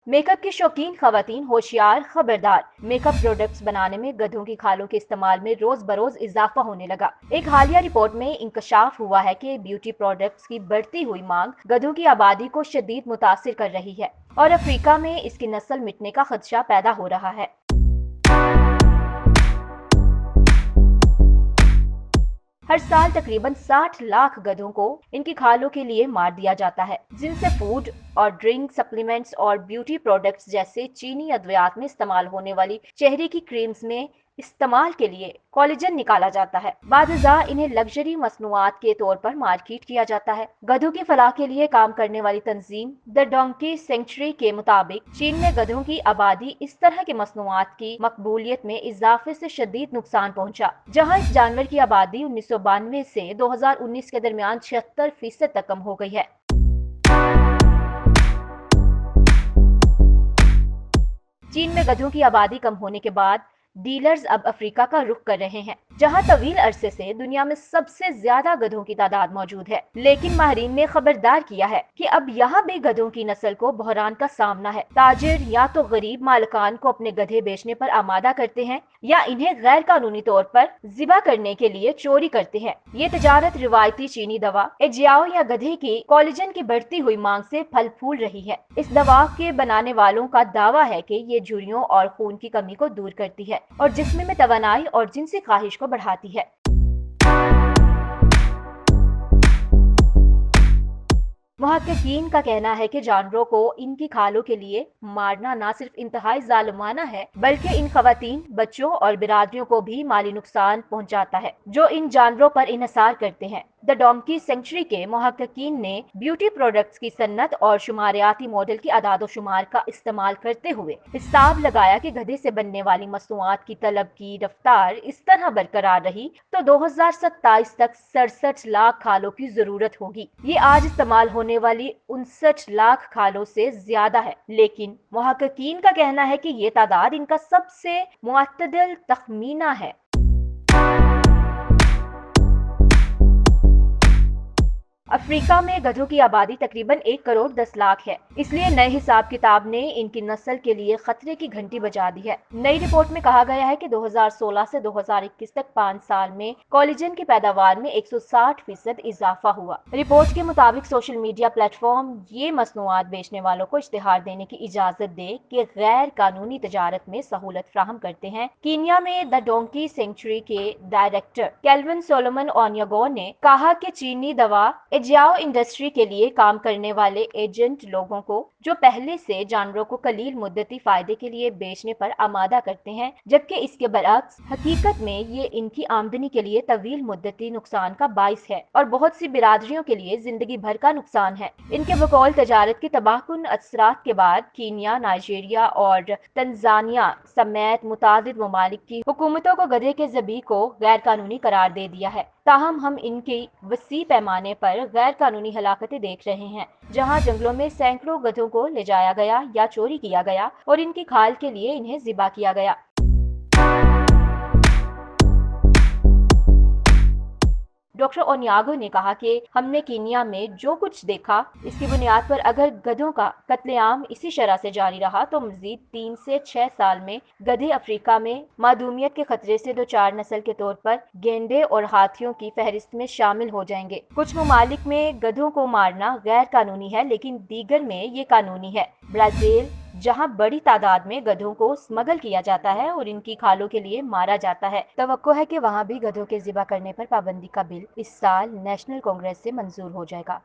Makeup की शौकीन खवातीन होशियार खबरदार। मेकअप प्रोडक्ट्स बनाने में गधों की खालों के इस्तेमाल में रोज बरोज इजाफा होने लगा। एक हालिया रिपोर्ट में इंकशाफ हुआ है कि ब्यूटी प्रोडक्ट्स की बढ़ती हुई मांग गधों की आबादी को शदीद मुतासिर कर रही है और अफ्रीका में इसकी नस्ल मिटने का खदशा पैदा हो रहा है। हर साल तकरीबन 60 लाख गधों को इनकी खालों के लिए मार दिया जाता है, जिनसे फूड और ड्रिंक सप्लीमेंट्स और ब्यूटी प्रोडक्ट्स जैसे चीनी अद्वियात में इस्तेमाल होने वाली चेहरे की क्रीम्स में इस्तेमाल के लिए कोलेजन निकाला जाता है। बादजा इन्हें लग्जरी मसनूआत के तौर पर मार्केट किया जाता है। गधों की फलाह के लिए काम करने वाली तंजीम द डोंकी सेंचुरी के मुताबिक चीन में गधों की आबादी इस तरह के मसनूआत की मकबूलियत में इजाफे से शदीद नुकसान पहुंचा, जहां इस जानवर की आबादी 1992 से 2019 के दरमियान 76% तक कम हो गई है। चीन में गधों की आबादी कम होने के बाद डीलर्स अब अफ्रीका का रुख कर रहे हैं, जहां तवील अरसे से दुनिया में सबसे ज्यादा गधों की तादाद मौजूद है। लेकिन माहिरीन ने खबरदार किया है कि अब यहाँ भी गधों की नस्ल को बहरान का सामना है। ताजिर या तो गरीब मालिकान को अपने गधे बेचने पर आमादा करते हैं या इन्हें गैर कानूनी तौर पर ज़िबा करने के लिए चोरी करते हैं। ये तजारत रिवायती चीनी दवा एजियाओ या गधे की कोलेजन की बढ़ती हुई मांग से फल फूल रही है। इस दवा के बनाने वालों का दावा है कि ये झुर्रियों और खून की कमी को दूर करती है और जिस्म में तवानाई और जिनसी ख्वाहिश को बढ़ाती है। मुहक्किकीन का कहना है कि जानवरों को इनकी खालों के लिए मारना न सिर्फ इंतहाई जालिमाना है, बल्कि इन खवातीन, बच्चों और बिरादरियों को भी माली नुकसान पहुंचाता है जो इन जानवरों पर इन्हिसार करते हैं। द डोंकी सेंचुरी के मुहक्किकीन ने ब्यूटी प्रोडक्ट्स की सन्नत और शुमारियाती मॉडल की अदाद शुमार का इस्तेमाल करते हुए हिसाब लगाया कि गधे से बनने वाली मसनूआत की तलब की रफ्तार इस तरह बरकरार रही तो 2027 तक 67 लाख खालों की जरूरत होगी। ये आज इस्तेमाल होने वाली 59 लाख खालों से ज्यादा है, लेकिन मुहक्किकीन का कहना है कि ये तादाद इनका सबसे मुअत्तदल तखमीना है। अफ्रीका में गधों की आबादी तकरीबन 1 करोड़ 10 लाख है, इसलिए नए हिसाब किताब ने इनकी नस्ल के लिए खतरे की घंटी बजा दी है। नई रिपोर्ट में कहा गया है कि 2016 से 2021 तक 5 साल में कोलेजन की पैदावार में 160% इजाफा हुआ। रिपोर्ट के मुताबिक सोशल मीडिया प्लेटफॉर्म ये मसनूआत बेचने वालों को इश्तिहार देने की इजाजत दे कि गैर कानूनी तजारत में सहूलत फ्राहम करते हैं। कीनिया में द डोंकी सेंचुरी के डायरेक्टर केल्विन सोलोमन ओनियागो ने कहा कि चीनी दवा एजियाओ इंडस्ट्री के लिए काम करने वाले एजेंट लोगों को जो पहले से जानवरों को कलील मुद्दती फायदे के लिए बेचने पर आमादा करते हैं, जबकि इसके बरअक्स हकीकत में ये इनकी आमदनी के लिए तवील मुद्दती नुकसान का बाइस है और बहुत सी बिरादरियों के लिए जिंदगी भर का नुकसान है। इनके बकौल तजारत के तबाहकुन असरात के बाद कीनिया, नाइजीरिया और तंजानिया समेत मुतादिद ममालिक की हुकूमतों को गधे के ज़बी को गैर कानूनी करार दे दिया है। ताहम हम इनकी वसी पैमाने पर गैर कानूनी हलाकतें देख रहे हैं, जहां जंगलों में सैकड़ों गधों को ले जाया गया या चोरी किया गया और इनकी खाल के लिए इन्हें ज़िबा किया गया। डॉक्टर ओनियागो ने कहा कि हमने कीनिया में जो कुछ देखा, इसकी बुनियाद पर अगर गधों का कत्लेआम इसी शरह से जारी रहा तो मजीद 3 से 6 साल में गधे अफ्रीका में मादूमियत के खतरे से दो चार नस्ल के तौर पर गेंडे और हाथियों की फहरिस्त में शामिल हो जाएंगे। कुछ ममालिक में गधों को मारना गैर कानूनी है, लेकिन दीगर में ये कानूनी है। ब्राजील, जहां बड़ी तादाद में गधों को स्मगल किया जाता है और इनकी खालों के लिए मारा जाता है, तवक्को है कि वहां भी गधों के ज़िबा करने पर पाबंदी का बिल इस साल नेशनल कांग्रेस से मंजूर हो जाएगा।